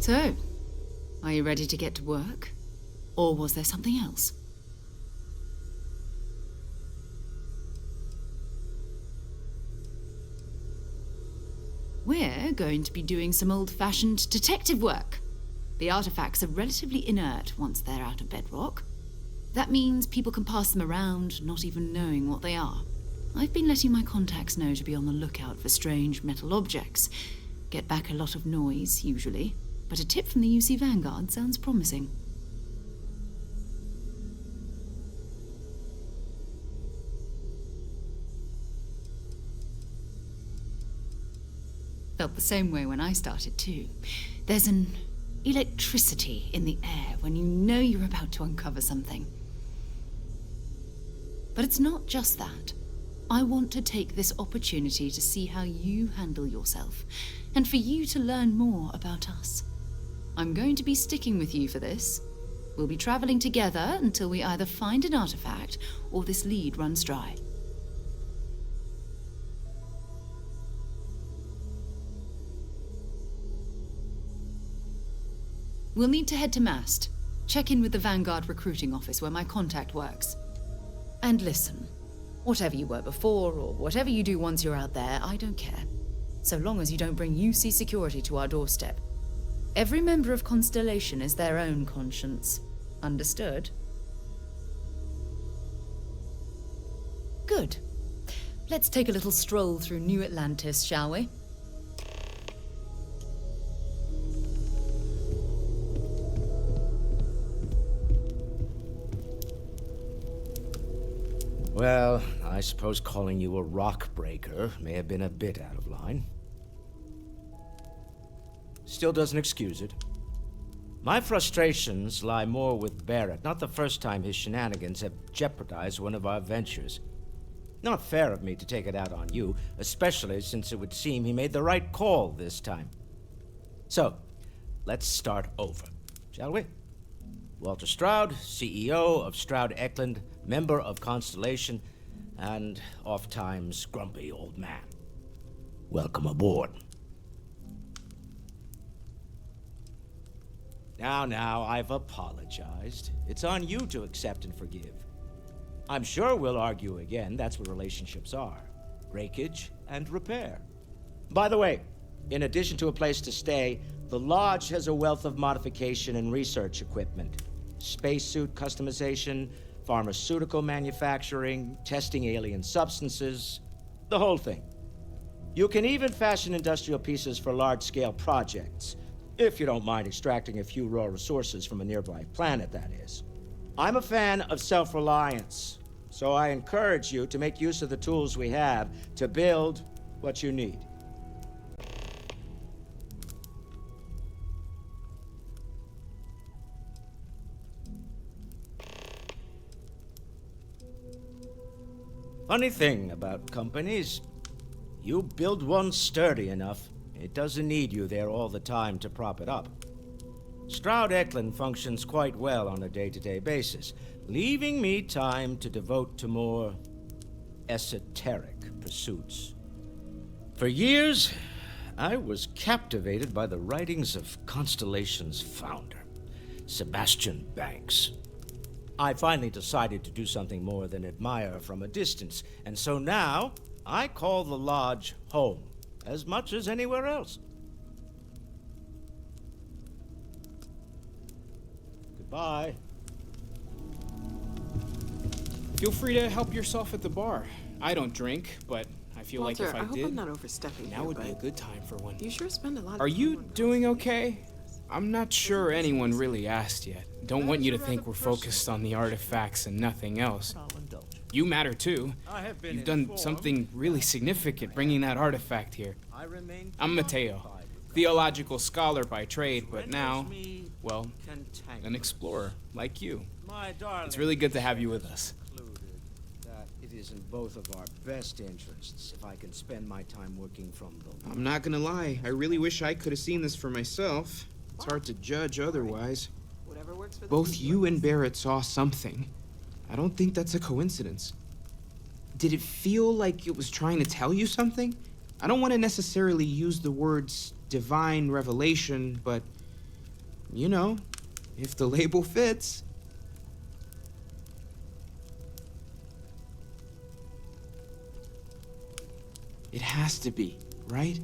So, are you ready to get to work? Or was there something else? We're going to be doing some old-fashioned detective work. The artifacts are relatively inert once they're out of bedrock. That means people can pass them around, not even knowing what they are. I've been letting my contacts know to be on the lookout for strange metal objects. Get back a lot of noise, usually, but a tip from the UC Vanguard sounds promising. Felt the same way when I started too. There's an electricity in the air when you know you're about to uncover something. But it's not just that. I want to take this opportunity to see how you handle yourself, and for you to learn more about us. I'm going to be sticking with you for this. We'll be traveling together until we either find an artifact or this lead runs dry. We'll need to head to Mast. Check in with the Vanguard recruiting office where my contact works. And listen, whatever you were before, or whatever you do once you're out there, I don't care. So long as you don't bring UC security to our doorstep. Every member of Constellation is their own conscience. Understood? Good. Let's take a little stroll through New Atlantis, shall we? Well, I suppose calling you a rock breaker may have been a bit out of line. Still doesn't excuse it. My frustrations lie more with Barrett, not the first time his shenanigans have jeopardized one of our ventures. Not fair of me to take it out on you, especially since it would seem he made the right call this time. So, let's start over, shall we? Walter Stroud, CEO of Stroud Eklund, member of Constellation, and oft-times grumpy old man. Welcome aboard. Now, I've apologized. It's on you to accept and forgive. I'm sure we'll argue again. That's what relationships are. Breakage and repair. By the way, in addition to a place to stay, the Lodge has a wealth of modification and research equipment. Spacesuit customization, pharmaceutical manufacturing, testing alien substances, the whole thing. You can even fashion industrial pieces for large-scale projects, if you don't mind extracting a few raw resources from a nearby planet, that is. I'm a fan of self-reliance, so I encourage you to make use of the tools we have to build what you need. Funny thing about companies, you build one sturdy enough, it doesn't need you there all the time to prop it up. Stroud Eklund functions quite well on a day-to-day basis, leaving me time to devote to more esoteric pursuits. For years, I was captivated by the writings of Constellation's founder, Sebastian Banks. I finally decided to do something more than admire from a distance, and so now I call the Lodge home, as much as anywhere else. Goodbye. Feel free to help yourself at the bar. I don't drink, but I feel Walter, like if I hope did, I'm not overstepping now here, would be a but good time for one. you sure spend a lot of Are time you on doing okay? I'm not sure anyone really asked yet. Don't want you to think we're focused on the artifacts and nothing else. You matter too. You've done something really significant bringing that artifact here. I'm Mateo, theological scholar by trade, but now, well, an explorer like you. It's really good to have you with us. It is in both of our best interests if I can spend my time working from the... I'm not gonna lie, I really wish I could have seen this for myself. It's hard to judge otherwise. whatever works for the Both people. you and Barrett saw something. I don't think that's a coincidence. Did it feel like it was trying to tell you something? I don't want to necessarily use the words divine revelation, but You know, if the label fits. It has to be, right?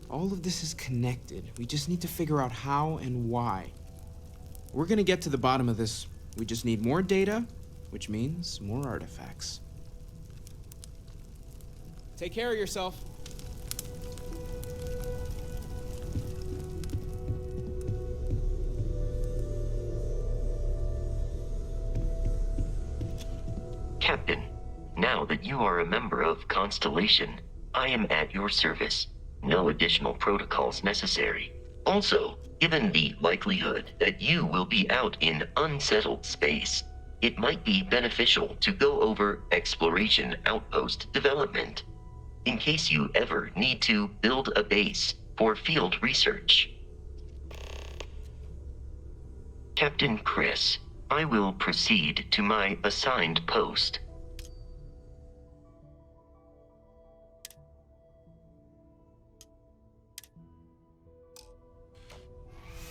All of this is connected. We just need to figure out how and why. We're gonna get to the bottom of this. We just need more data, which means more artifacts. Take care of yourself. Captain, now that you are a member of Constellation, I am at your service. No additional protocols necessary. Also, given the likelihood that you will be out in unsettled space, it might be beneficial to go over exploration outpost development, in case you ever need to build a base for field research. Captain Chris, I will proceed to my assigned post.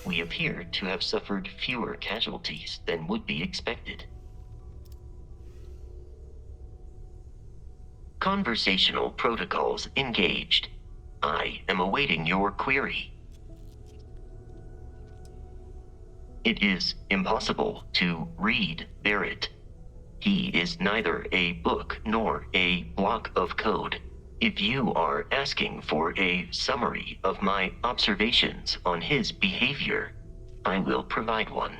We appear to have suffered fewer casualties than would be expected. Conversational protocols engaged. I am awaiting your query. It is impossible to read Barrett. He is neither a book nor a block of code. If you are asking for a summary of my observations on his behavior, I will provide one.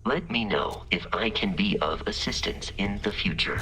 Let me know if I can be of assistance in the future.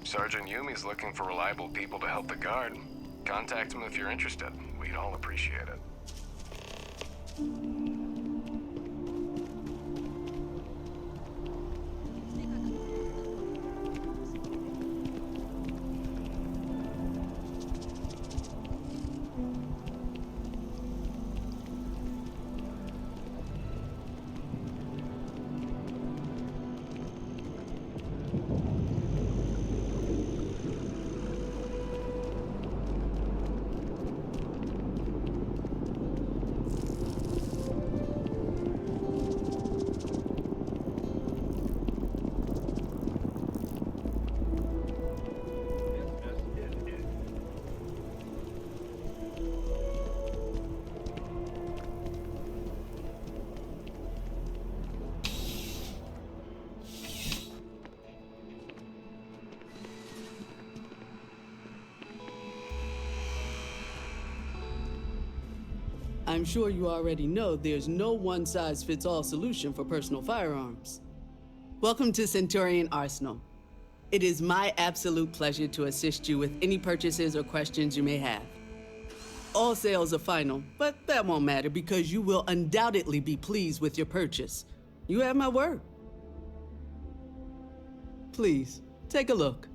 Sergeant Yumi's looking for reliable people to help the guard. Contact him if you're interested. We'd all appreciate it. I'm sure you already know there's no one-size-fits-all solution for personal firearms. Welcome to Centurion Arsenal. It is my absolute pleasure to assist you with any purchases or questions you may have. All sales are final, but that won't matter because you will undoubtedly be pleased with your purchase. You have my word. Please, take a look.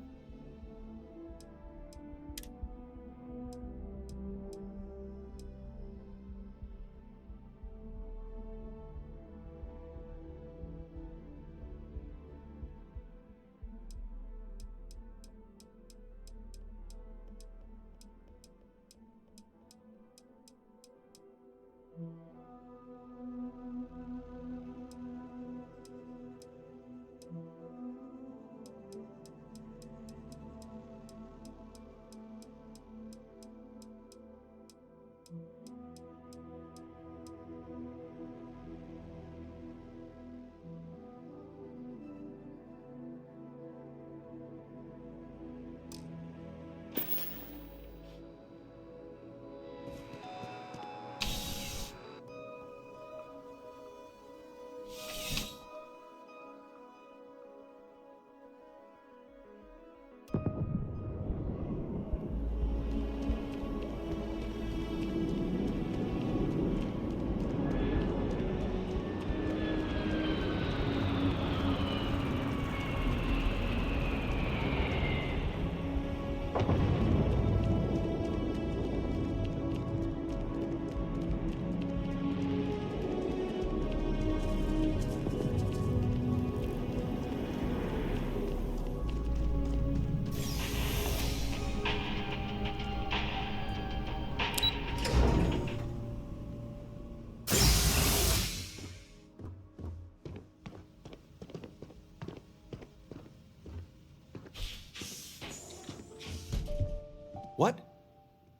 What?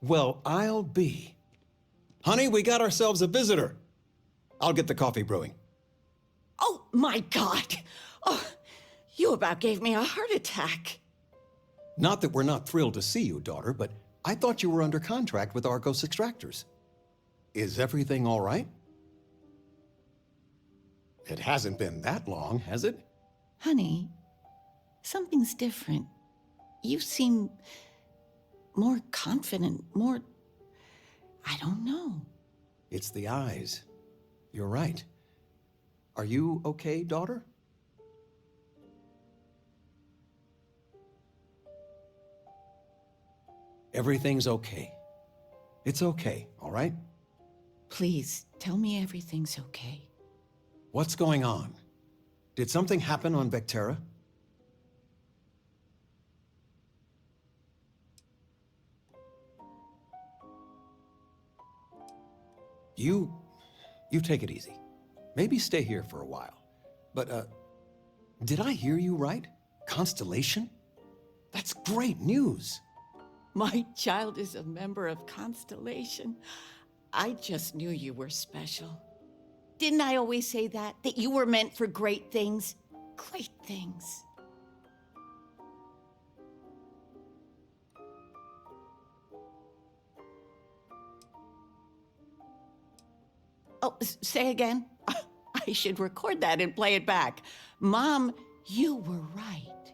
Well, I'll be. Honey, we got ourselves a visitor. I'll get the coffee brewing. Oh, my God. Oh, you about gave me a heart attack. Not that we're not thrilled to see you, daughter, but I thought you were under contract with Argos Extractors. Is everything all right? It hasn't been that long, has it? Honey, something's different. You seem more confident, more... I don't know. It's the eyes. You're right. Are you okay, daughter? Everything's okay. It's okay, all right? Please, tell me everything's okay. What's going on? Did something happen on Vectera? You take it easy. Maybe stay here for a while. But, did I hear you right? Constellation? That's great news. My child is a member of Constellation. I just knew you were special. Didn't I always say that? That you were meant for great things? Great things. Oh, say again? I should record that and play it back. Mom, you were right.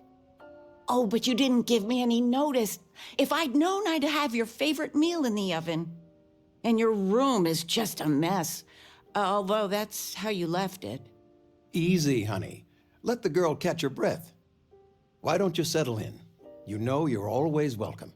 Oh, but you didn't give me any notice. If I'd known, I'd have your favorite meal in the oven. And your room is just a mess. Although that's how you left it. Easy, honey. Let the girl catch her breath. Why don't you settle in? You know you're always welcome.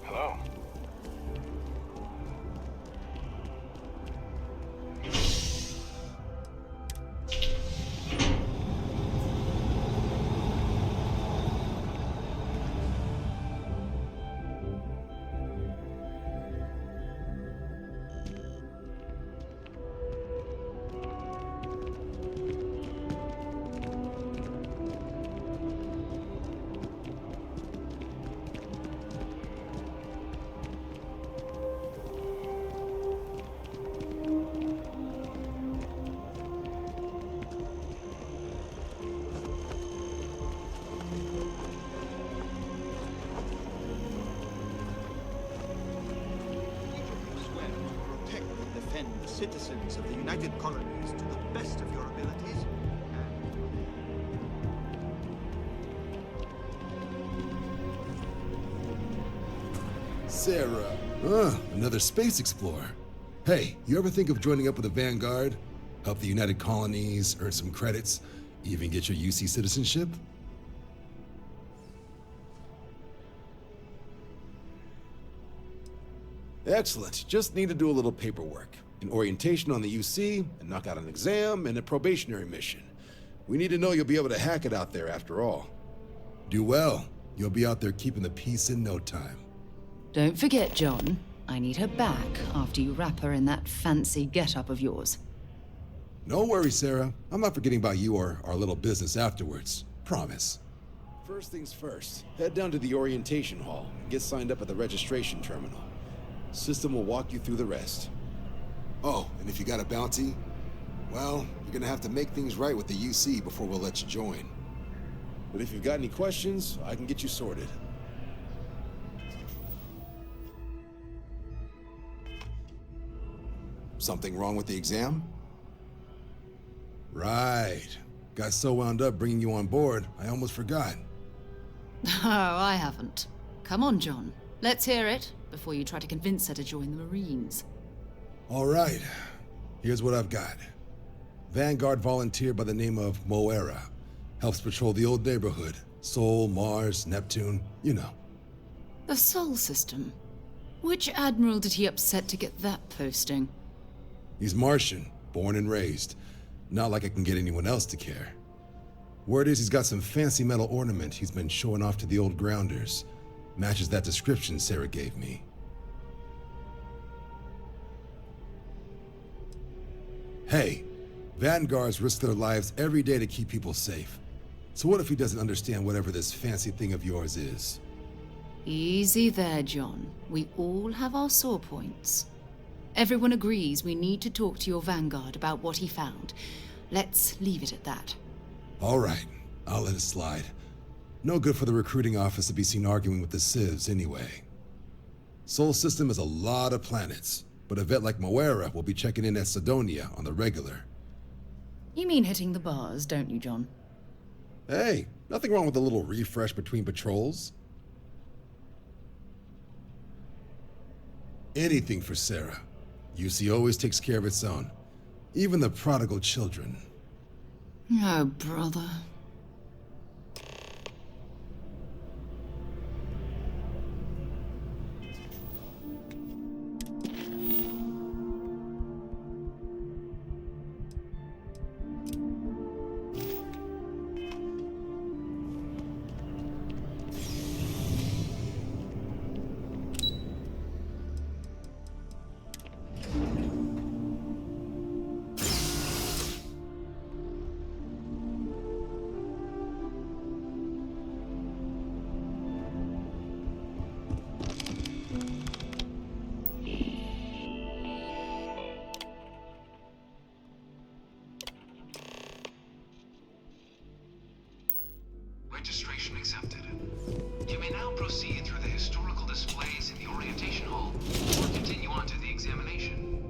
Hello? The citizens of the United Colonies to the best of your abilities. Sarah. Another space explorer. Hey, you ever think of joining up with the Vanguard? Help the United Colonies, earn some credits, even get your UC citizenship? Excellent. Just need to do a little paperwork. An orientation on the UC, and knock out an exam, and a probationary mission. We need to know you'll be able to hack it out there after all. Do well. You'll be out there keeping the peace in no time. Don't forget, John. I need her back after you wrap her in that fancy get-up of yours. No worries, Sarah. I'm not forgetting about you or our little business afterwards. Promise. First things first, head down to the orientation hall and get signed up at the registration terminal. System will walk you through the rest. Oh, and if you got a bounty, well, you're gonna have to make things right with the UC before we'll let you join. But if you've got any questions, I can get you sorted. Something wrong with the exam? Right. Got so wound up bringing you on board, I almost forgot. Oh, I haven't. Come on, John. Let's hear it before you try to convince her to join the Marines. All right. Here's what I've got. Vanguard volunteer by the name of Moira. Helps patrol the Old Neighborhood. Sol, Mars, Neptune, you know. The Sol system. Which admiral did he upset to get that posting? He's Martian, born and raised. Not like I can get anyone else to care. Word is he's got some fancy metal ornament he's been showing off to the old grounders. Matches that description Sarah gave me. Hey, Vanguards risk their lives every day to keep people safe. So what if he doesn't understand whatever this fancy thing of yours is? Easy there, John. We all have our sore points. Everyone agrees we need to talk to your Vanguard about what he found. Let's leave it at that. All right, I'll let it slide. No good for the recruiting office to be seen arguing with the civs anyway. Sol system is a lot of planets, but a vet like Moira will be checking in at Sidonia on the regular. You mean hitting the bars, don't you, John? Hey, nothing wrong with a little refresh between patrols. Anything for Sarah. UC always takes care of its own. Even the prodigal children. Oh, brother. Registration accepted. You may now proceed through the historical displays in the orientation hall, or continue on to the examination.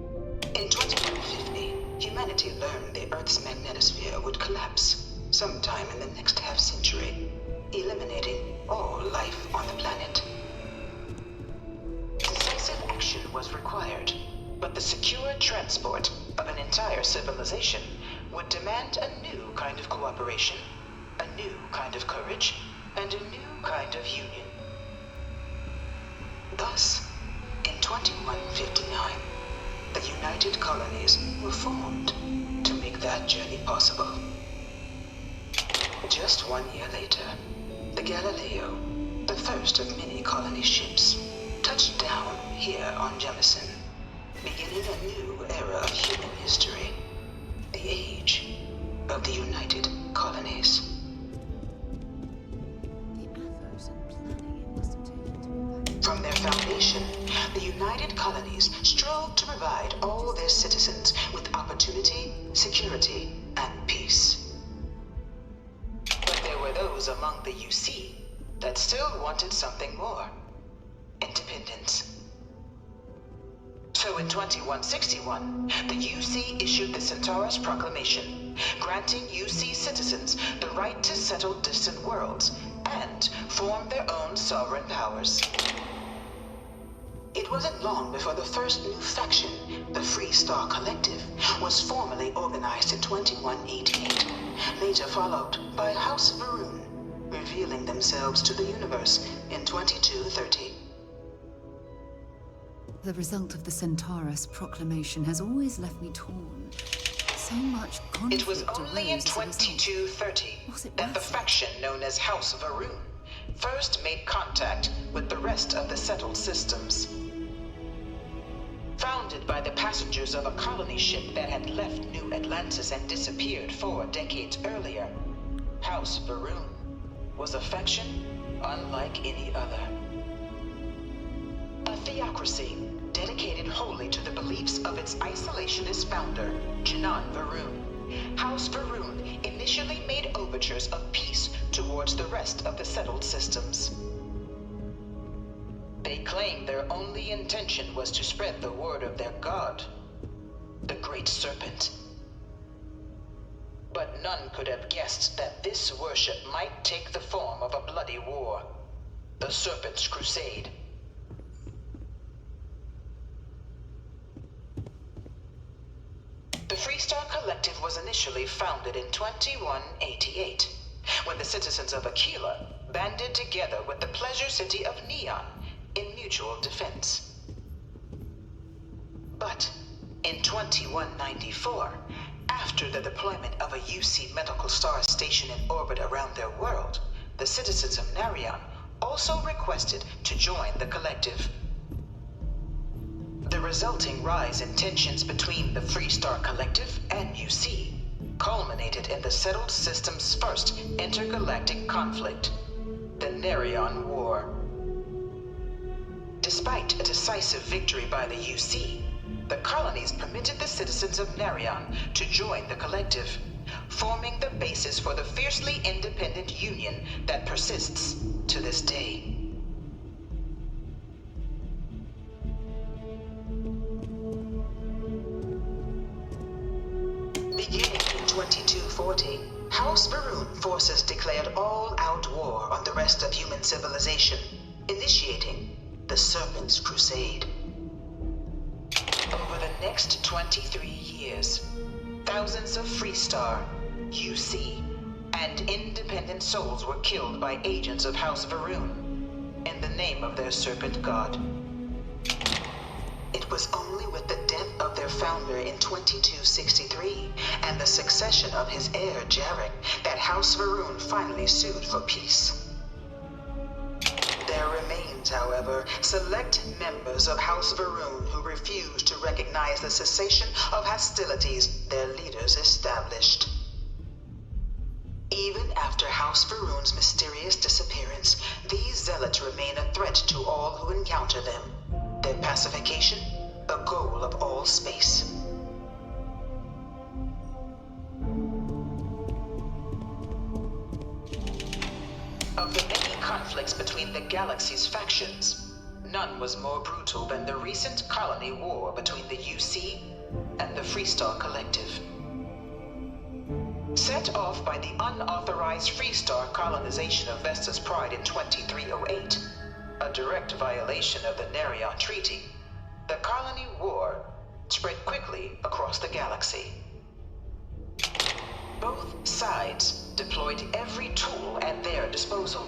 In 2150, humanity learned the Earth's magnetosphere would collapse sometime in the next half-century, eliminating all life on the planet. Decisive action was required, but the secure transport of an entire civilization would demand a new kind of cooperation, a new kind of courage, and a new kind of union. Thus, in 2159, the United Colonies were formed to make that journey possible. Just 1 year later, the Galileo, the first of many colony ships, touched down here on Jemison, beginning a new era of human history, the age of the United Colonies. From their foundation, the United Colonies strove to provide all their citizens with opportunity, security, and peace. But there were those among the UC that still wanted something more: independence. So in 2161, the UC issued the Centaurus Proclamation, granting UC citizens the right to settle distant worlds and form their own sovereign powers. It wasn't long before the first new faction, the Freestar Collective, was formally organized in 2188, later followed by House Varun, revealing themselves to the universe in 2230. The result of the Centaurus proclamation has always left me torn. So much conflict. It was only in 2230 that the faction known as House Varun first made contact with the rest of the settled systems. Founded by the passengers of a colony ship that had left New Atlantis and disappeared 4 decades earlier, House Varun was a faction unlike any other. A theocracy dedicated wholly to the beliefs of its isolationist founder, Janan Varun. House Varun initially made overtures of peace towards the rest of the settled systems. They claimed their only intention was to spread the word of their god, the Great Serpent. But none could have guessed that this worship might take the form of a bloody war, the Serpent's Crusade. The Freestar Collective was initially founded in 2188, when the citizens of Aquila banded together with the Pleasure City of Neon in mutual defense. But in 2194, after the deployment of a UC medical star station in orbit around their world, the citizens of Narion also requested to join the collective. The resulting rise in tensions between the Freestar Collective and UC culminated in the settled system's first intergalactic conflict, the Narion War. Despite a decisive victory by the UC, the colonies permitted the citizens of Narion to join the collective, forming the basis for the fiercely independent union that persists to this day. Beginning in 2240, House Varun forces declared all-out war on the rest of human civilization, initiating the Serpent's Crusade. Over the next 23 years, thousands of Freestar, UC, and independent souls were killed by agents of House Varun in the name of their serpent god. It was only with the death of their founder in 2263 and the succession of his heir, Jarek, that House Varun finally sued for peace. There remains, however, select members of House Varun who refuse to recognize the cessation of hostilities their leaders established. Even after House Varun's mysterious disappearance, these zealots remain a threat to all who encounter them. Their pacification, a goal of all space. Of the many conflicts between the galaxy's factions, none was more brutal than the recent colony war between the UC and the Freestar Collective. Set off by the unauthorized Freestar colonization of Vesta's Pride in 2308, a direct violation of the Narion Treaty, the colony war spread quickly across the galaxy. Both sides deployed every tool at their disposal.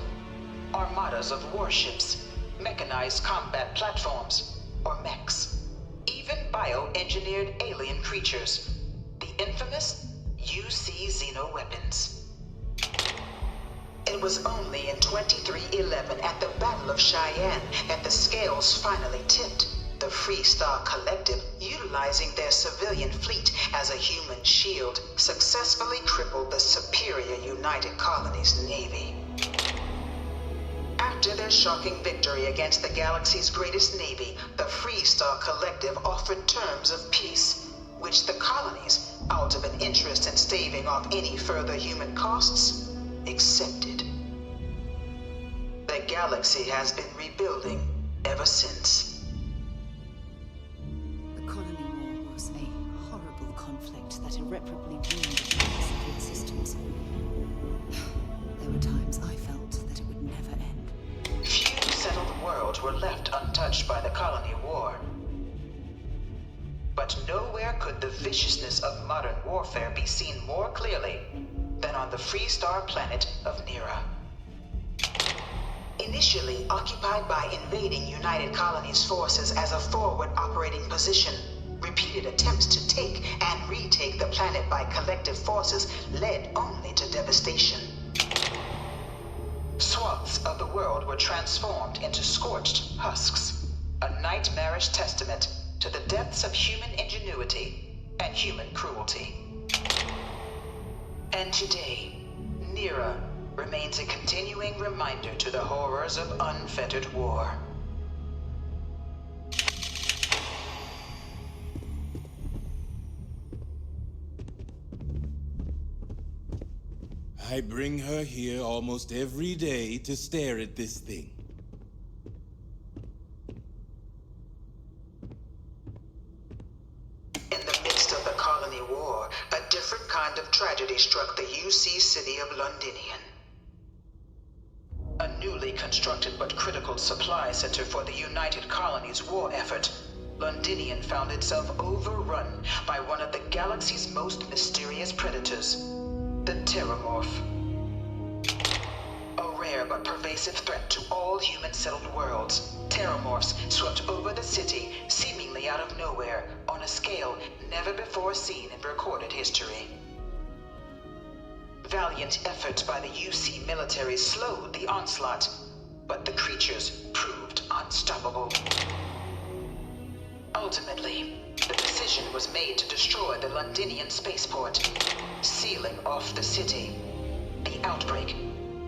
Armadas of warships, mechanized combat platforms, or mechs, even bioengineered alien creatures, the infamous UC xeno-weapons. It was only in 2311 at the Battle of Cheyenne that the scales finally tipped. The Freestar Collective, utilizing their civilian fleet as a human shield, successfully crippled the superior United Colonies Navy. After their shocking victory against the galaxy's greatest navy, the Freestar Collective offered terms of peace, which the colonies, out of an interest in staving off any further human costs, accepted. The galaxy has been rebuilding ever since. The colony war was a horrible conflict that irreparably ruined the secret systems. There were times I felt that it would never end. Few settled worlds were left untouched by the colony war. But nowhere could the viciousness of modern warfare be seen more clearly than on the Freestar planet of Nira. Initially occupied by invading United Colonies forces as a forward operating position, repeated attempts to take and retake the planet by collective forces led only to devastation. Swaths of the world were transformed into scorched husks, a nightmarish testament to the depths of human ingenuity and human cruelty. And today, Nira remains a continuing reminder to the horrors of unfettered war. I bring her here almost every day to stare at this thing. In the midst of the colony war, a different kind of tragedy struck the UC city of Londinian. A newly constructed but critical supply center for the United Colonies' war effort, Londinian found itself overrun by one of the galaxy's most mysterious predators, the Terramorph. A rare but pervasive threat to all human-settled worlds, Terramorphs swept over the city, seemingly out of nowhere, on a scale never before seen in recorded history. Valiant efforts by the UC military slowed the onslaught, but the creatures proved unstoppable. Ultimately, the decision was made to destroy the Londinian spaceport, sealing off the city, the outbreak,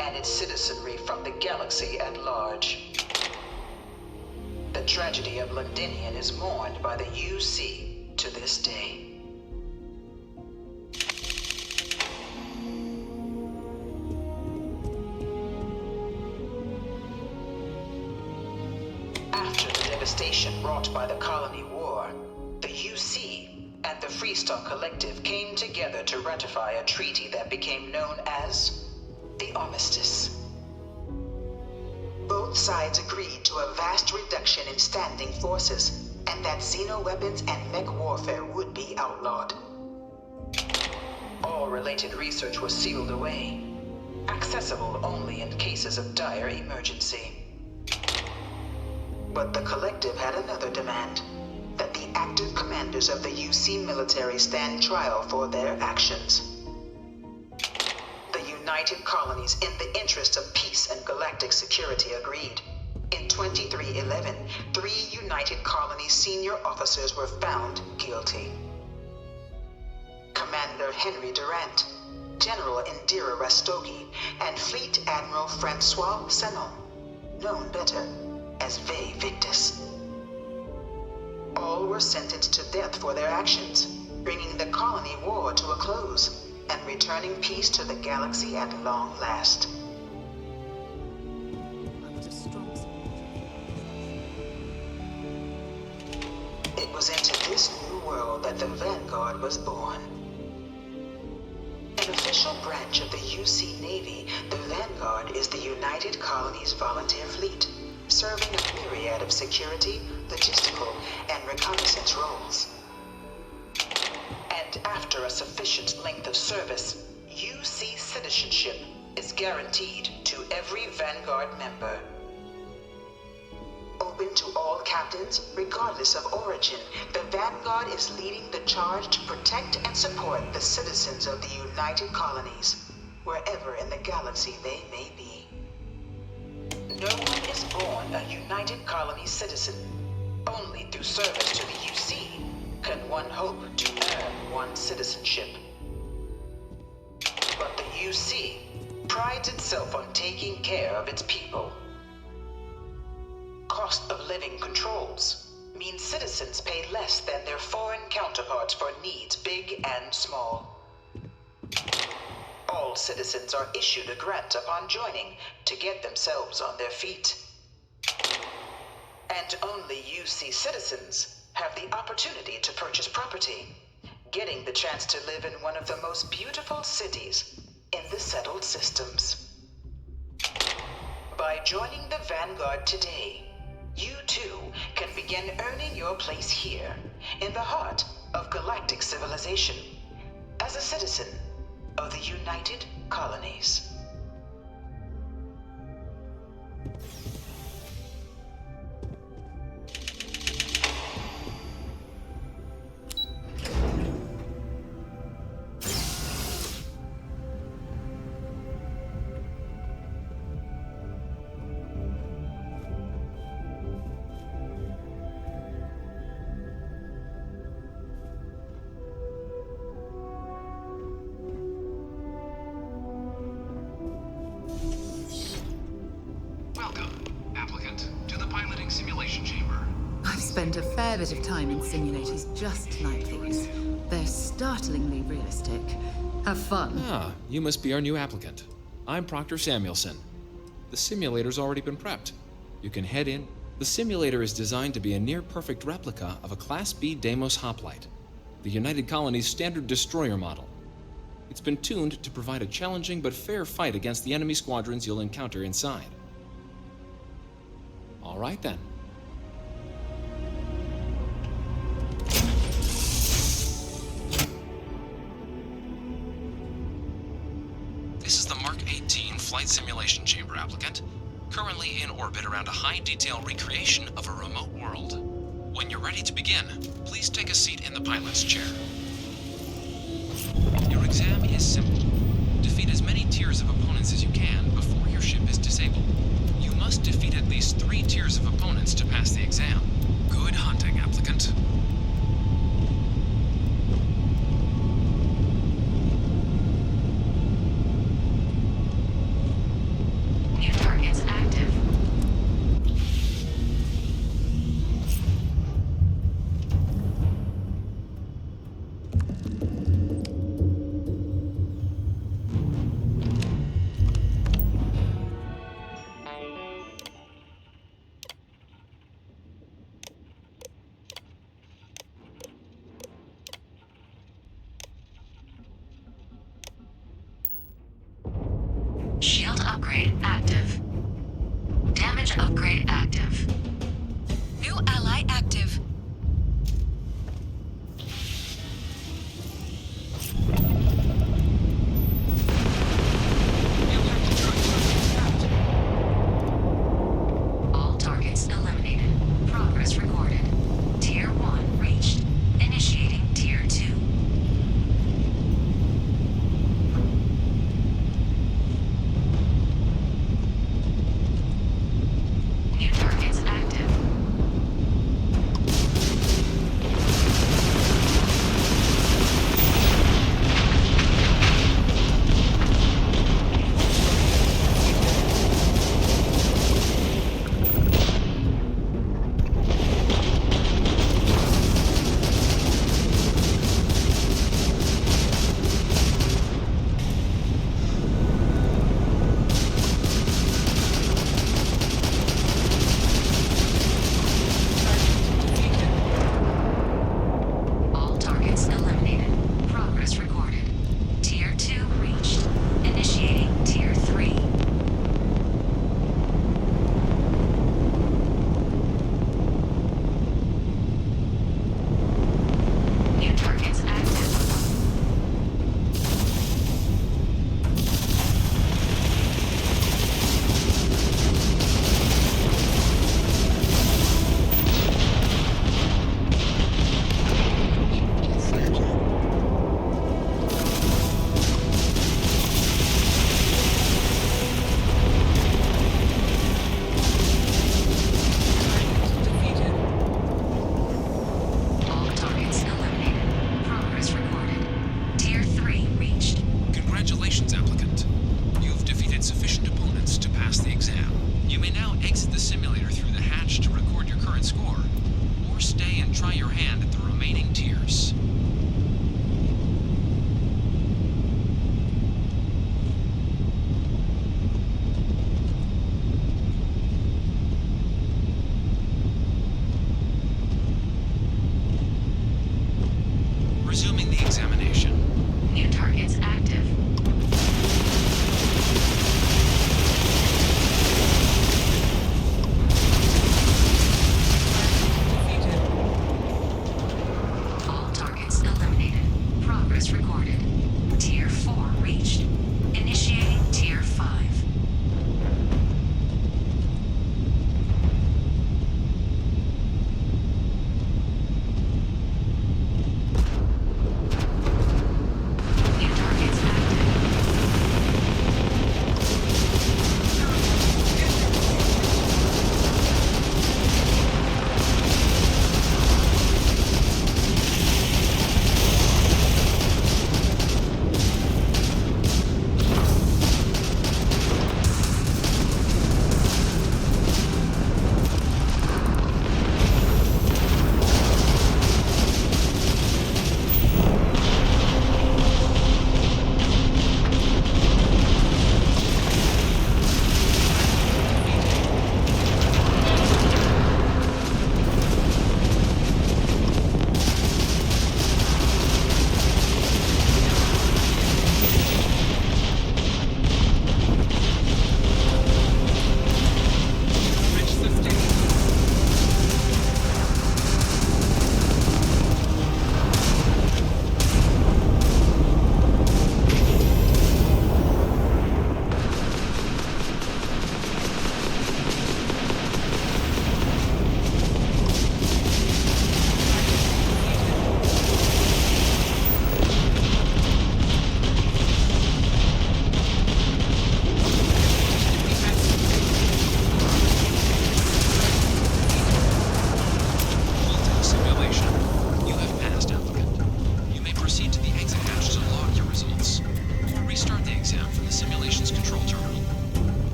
and its citizenry from the galaxy at large. The tragedy of Londinian is mourned by the UC to this day. After the devastation wrought by the Colony War, the UC and the Freestar Collective came together to ratify a treaty that became known as the Armistice. Both sides agreed to a vast reduction in standing forces, and that xeno-weapons and mech warfare would be outlawed. All related research was sealed away, accessible only in cases of dire emergency. But the Collective had another demand, that the active commanders of the UC military stand trial for their actions. The United Colonies, in the interest of peace and galactic security, agreed. In 2311, 3 United Colonies senior officers were found guilty. Commander Henry Durant, General Indira Rastogi, and Fleet Admiral Francois Sanon, known better as Ve Victus. All were sentenced to death for their actions, bringing the colony war to a close and returning peace to the galaxy at long last. It was into this new world that the Vanguard was born. An official branch of the UC Navy, the Vanguard is the United Colonies Volunteer Fleet, serving a myriad of security, logistical, and reconnaissance roles. And after a sufficient length of service, UC citizenship is guaranteed to every Vanguard member. Open to all captains, regardless of origin, the Vanguard is leading the charge to protect and support the citizens of the United Colonies, wherever in the galaxy they may be. No one is born a United Colonies citizen. Only through service to the UC can one hope to earn one's citizenship. But the UC prides itself on taking care of its people. Cost of living controls mean citizens pay less than their foreign counterparts for needs big and small. All citizens are issued a grant upon joining to get themselves on their feet. And only UC citizens have the opportunity to purchase property, getting the chance to live in one of the most beautiful cities in the settled systems. By joining the Vanguard today, you too can begin earning your place here, in the heart of galactic civilization, as a citizen of the United Colonies. Welcome, applicant, to the piloting simulation chamber. I've spent a fair bit of time in simulators just like these. They're startlingly realistic. Have fun. Ah, you must be our new applicant. I'm Proctor Samuelson. The simulator's already been prepped. You can head in. The simulator is designed to be a near-perfect replica of a Class B Deimos hoplite, the United Colony's standard destroyer model. It's been tuned to provide a challenging but fair fight against the enemy squadrons you'll encounter inside. All right then. This is the Mark 18 Flight Simulation Chamber applicant, currently in orbit around a high-detail recreation of a remote world. When you're ready to begin, please take a seat in the pilot's chair. Your exam is simple. Defeat as many tiers of opponents as you can before your ship is disabled. You must defeat at least 3 tiers of opponents to pass the exam. Good hunting, applicant. New targets active. Shield upgrade active. Damage upgrade active. New ally active. All targets eliminated. Progress recorded. Tier 1 reached. Initiating Tier 2. New Progress recorded. Tier 4 reached. Initiating Tier 5. New targets active.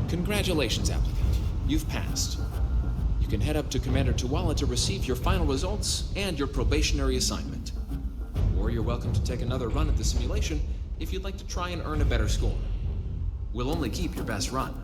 Congratulations, applicant. You've passed. You can head up to Commander Tuwala to receive your final results and your probationary assignment. Or you're welcome to take another run at the simulation if you'd like to try and earn a better score. We'll only keep your best run.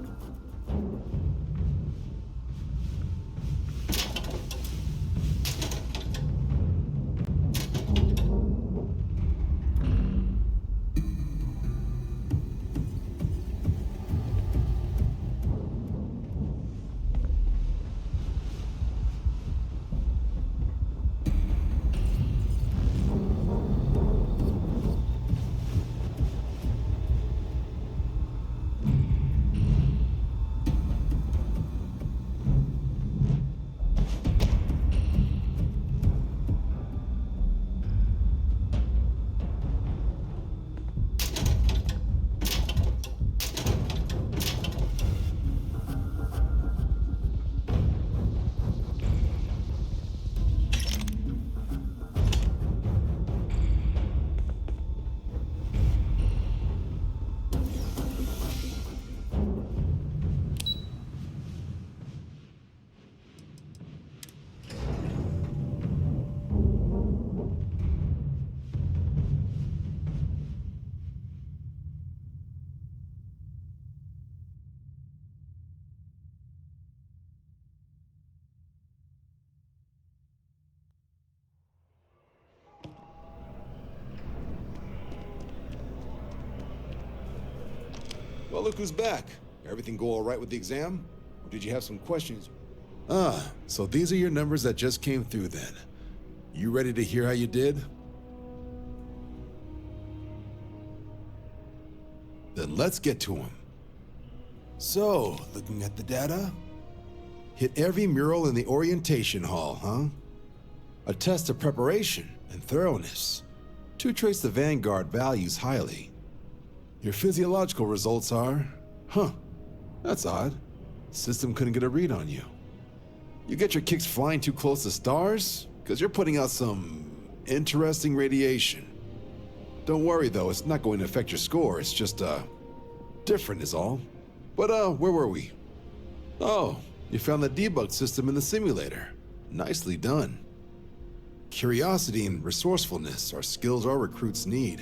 Well, look who's back. Everything go all right with the exam? Or did you have some questions? Ah, so these are your numbers that just came through then. You ready to hear how you did? Then let's get to them. So, looking at the data, hit every mural in the orientation hall, huh? A test of preparation and thoroughness. To trace the Vanguard values highly. Your physiological results are, that's odd. System couldn't get a read on you. You get your kicks flying too close to stars? Because you're putting out some interesting radiation. Don't worry though, it's not going to affect your score, it's just, different is all. But, where were we? Oh, you found the debug system in the simulator. Nicely done. Curiosity and resourcefulness are skills our recruits need.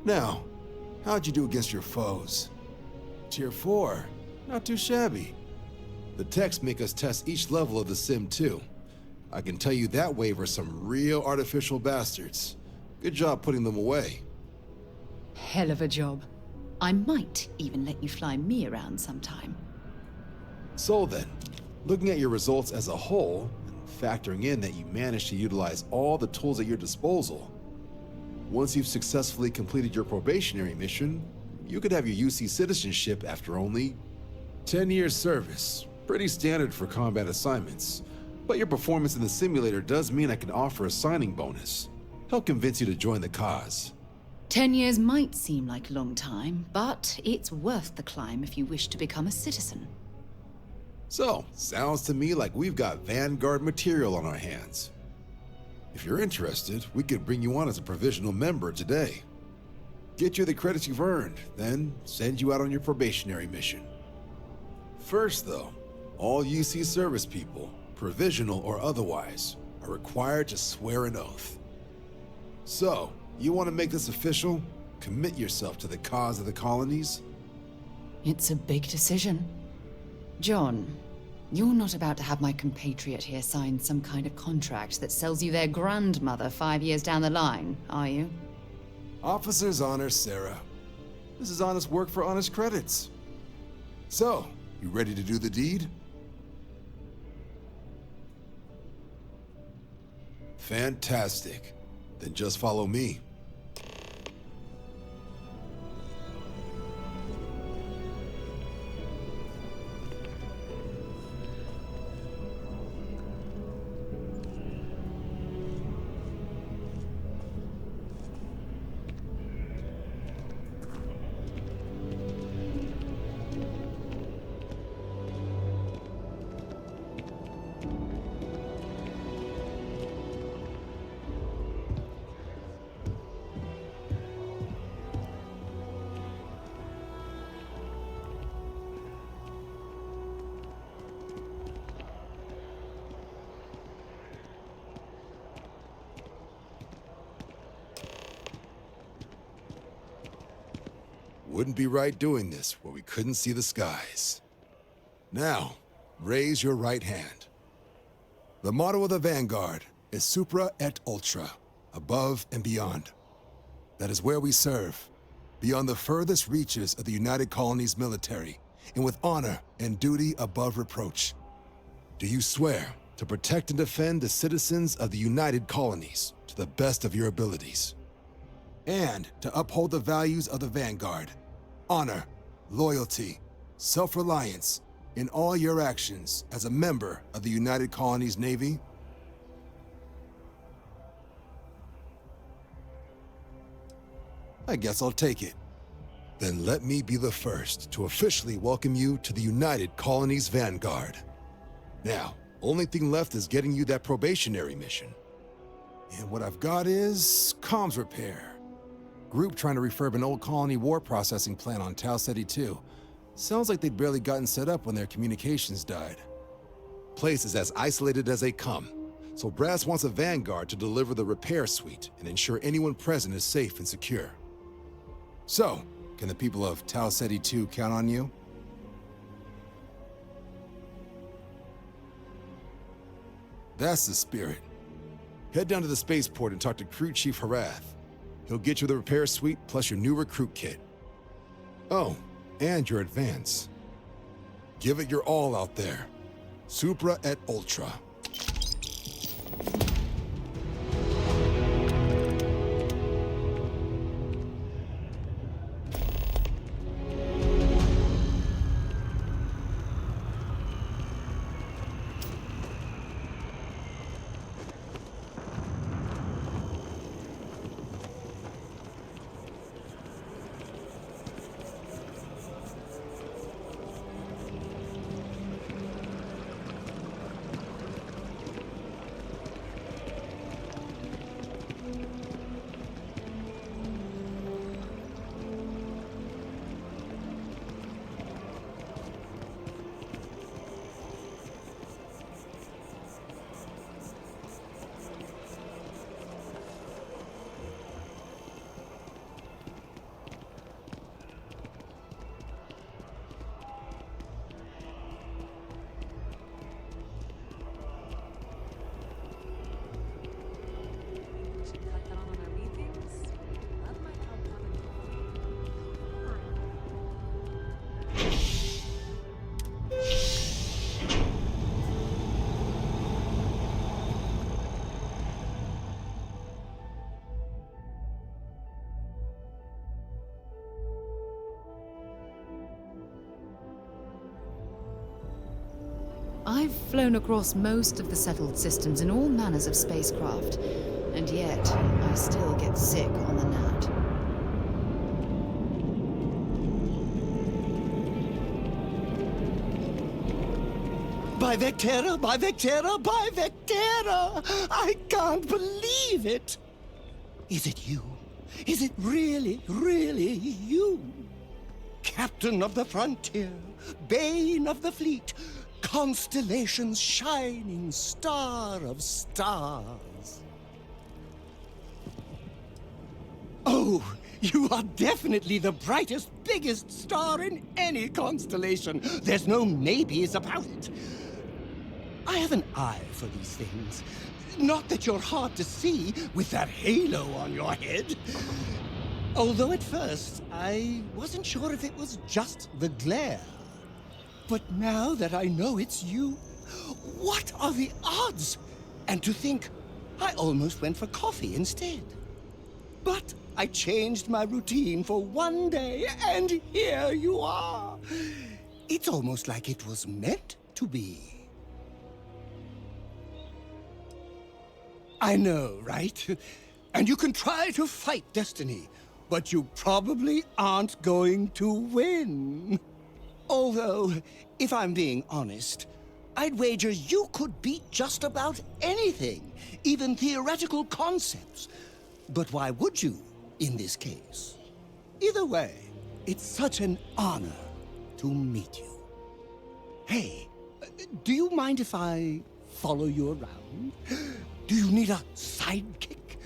Now, how'd you do against your foes? Tier 4, not too shabby. The techs make us test each level of the sim too. I can tell you that wave are some real artificial bastards. Good job putting them away. Hell of a job. I might even let you fly me around sometime. So then, looking at your results as a whole, and factoring in that you managed to utilize all the tools at your disposal, once you've successfully completed your probationary mission, you could have your UC citizenship after only 10 years service. Pretty standard for combat assignments. But your performance in the simulator does mean I can offer a signing bonus. Help convince you to join the cause. 10 years might seem like a long time, but it's worth the climb if you wish to become a citizen. So, sounds to me like we've got Vanguard material on our hands. If you're interested, we could bring you on as a provisional member today. Get you the credits you've earned, then send you out on your probationary mission. First though, all UC service people, provisional or otherwise, are required to swear an oath. So, you want to make this official? Commit yourself to the cause of the colonies? It's a big decision. John, you're not about to have my compatriot here sign some kind of contract that sells you their grandmother 5 years down the line, are you? Officer's honor, Sarah. This is honest work for honest credits. So, you ready to do the deed? Fantastic. Then just follow me. Wouldn't be right doing this where we couldn't see the skies. Now, raise your right hand. The motto of the Vanguard is Supra Et Ultra, above and beyond. That is where we serve, beyond the furthest reaches of the United Colonies military, and with honor and duty above reproach. Do you swear to protect and defend the citizens of the United Colonies to the best of your abilities? And to uphold the values of the Vanguard, honor, loyalty, self-reliance in all your actions as a member of the United Colonies Navy? I guess I'll take it. Then let me be the first to officially welcome you to the United Colonies Vanguard. Now, only thing left is getting you that probationary mission. And what I've got is comms repair. Group trying to refurb an old colony war processing plant on Tau Ceti 2. Sounds like they'd barely gotten set up when their communications died. Place is as isolated as they come, so Brass wants a Vanguard to deliver the repair suite and ensure anyone present is safe and secure. So, can the people of Tau Ceti 2 count on you? That's the spirit. Head down to the spaceport and talk to Crew Chief Harath. He'll get you the repair suite plus your new recruit kit. Oh, and your advance. Give it your all out there. Supra Et Ultra. I've flown across most of the settled systems in all manners of spacecraft, and yet I still get sick on the gnat. By Vectera, by Vectera, by Vectera! I can't believe it! Is it you? Is it really, really you? Captain of the frontier, bane of the fleet, constellation's shining star of stars. Oh, you are definitely the brightest, biggest star in any constellation. There's no maybes about it. I have an eye for these things. Not that you're hard to see with that halo on your head. Although at first, I wasn't sure if it was just the glare. But now that I know it's you, what are the odds? And to think, I almost went for coffee instead. But I changed my routine for one day, and here you are. It's almost like it was meant to be. I know, right? And you can try to fight destiny, but you probably aren't going to win. Although, if I'm being honest, I'd wager you could beat just about anything, even theoretical concepts. But why would you, in this case? Either way, it's such an honor to meet you. Hey, do you mind if I follow you around? Do you need a sidekick?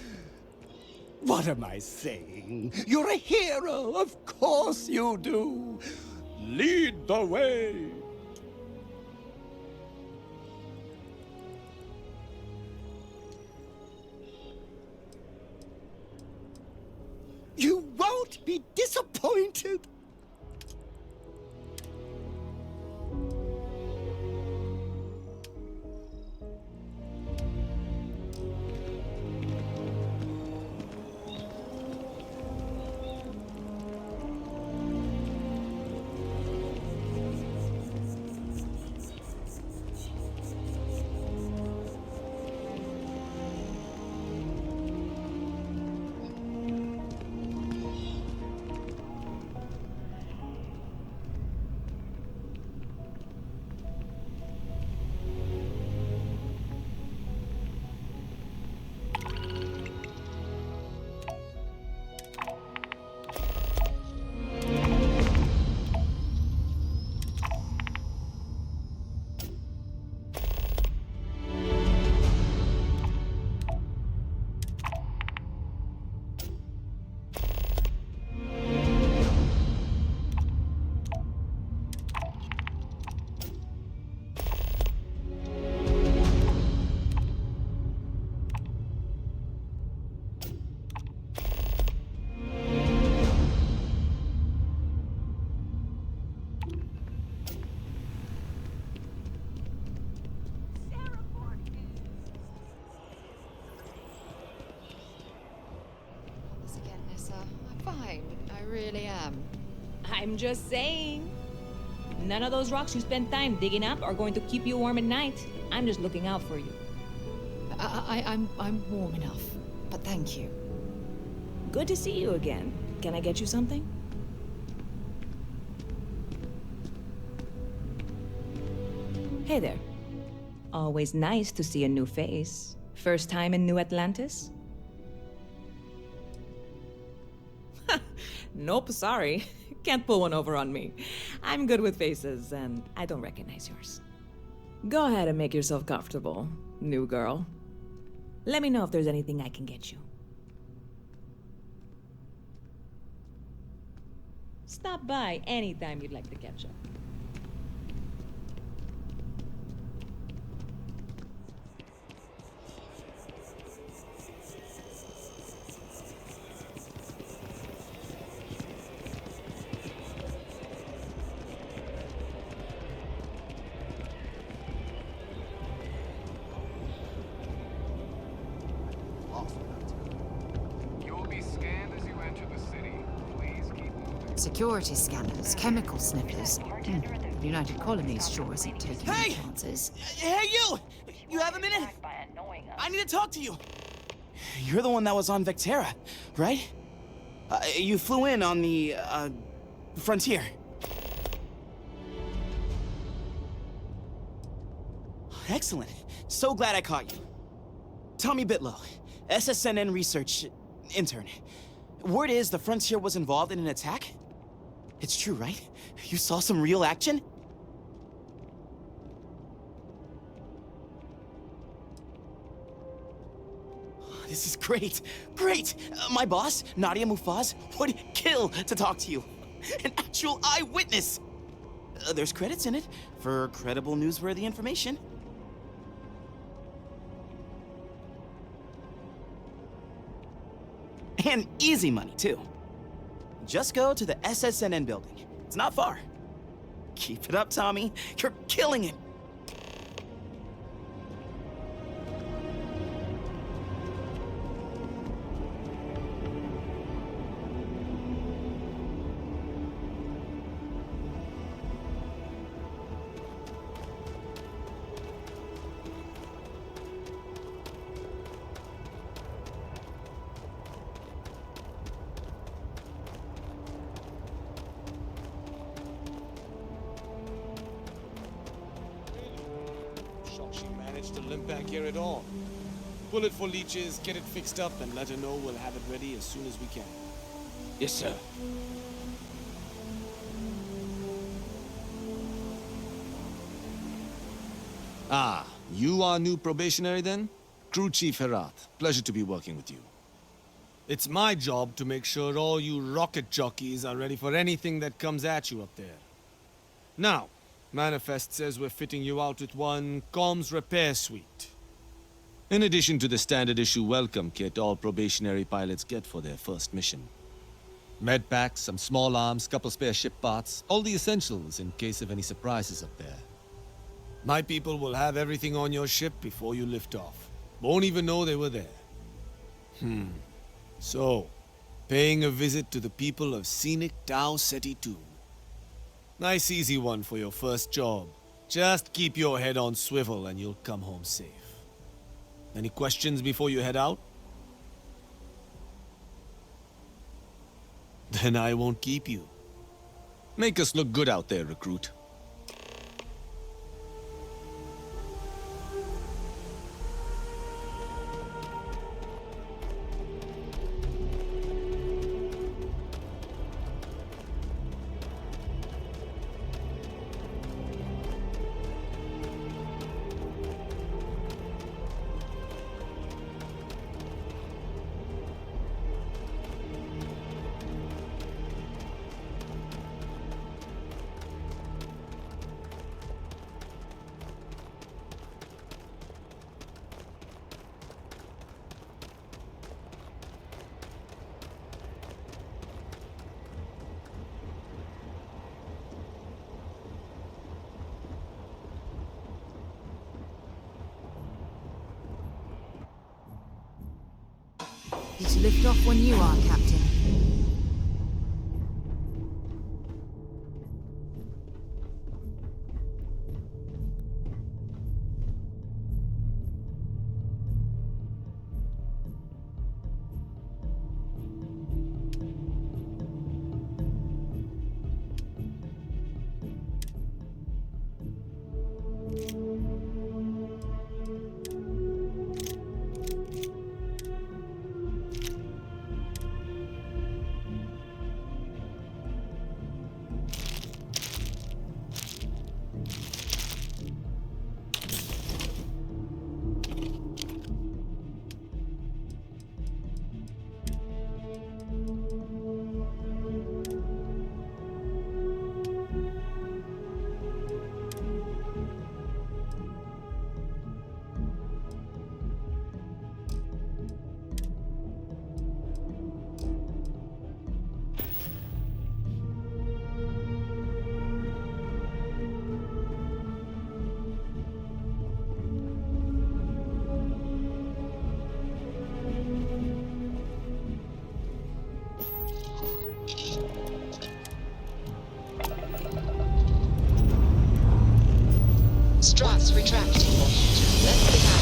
What am I saying? You're a hero, of course you do. Lead the way. You won't be disappointed. Really am. I'm just saying. None of those rocks you spend time digging up are going to keep you warm at night. I'm just looking out for you. I'm warm enough, but thank you. Good to see you again. Can I get you something? Hey there. Always nice to see a new face. First time in New Atlantis? Nope, sorry. Can't pull one over on me. I'm good with faces, and I don't recognize yours. Go ahead and make yourself comfortable, new girl. Let me know if there's anything I can get you. Stop by anytime you'd like to catch up. Security scanners, chemical sniffers. The United Colonies sure isn't taking any chances. Hey, you! You have a minute? I need to talk to you. You're the one that was on Vectera, right? You flew in on the, Frontier. Excellent. So glad I caught you. Tommy Bitlow, SSNN research intern. Word is the Frontier was involved in an attack? It's true, right? You saw some real action? This is great. Great! My boss, Nadia Mufaz, would kill to talk to you. An actual eyewitness! There's credits in it for credible, newsworthy information. And easy money, too. Just go to the SSNN building. It's not far. Keep it up, Tommy. You're killing it. She managed to limp back here at all. Pull it for leeches, get it fixed up, and let her know we'll have it ready as soon as we can. Yes, sir. Ah, you are new probationary then? Crew Chief Herat. Pleasure to be working with you. It's my job to make sure all you rocket jockeys are ready for anything that comes at you up there. Now, Manifest says we're fitting you out with one comms repair suite. In addition to the standard issue welcome kit all probationary pilots get for their first mission. Med packs, some small arms, couple spare ship parts, all the essentials in case of any surprises up there. My people will have everything on your ship before you lift off. Won't even know they were there. So, paying a visit to the people of scenic Tau Ceti II. Nice easy one for your first job. Just keep your head on swivel and you'll come home safe. Any questions before you head out? Then I won't keep you. Make us look good out there, recruit. You to lift off when you are, Captain. Retracting to let the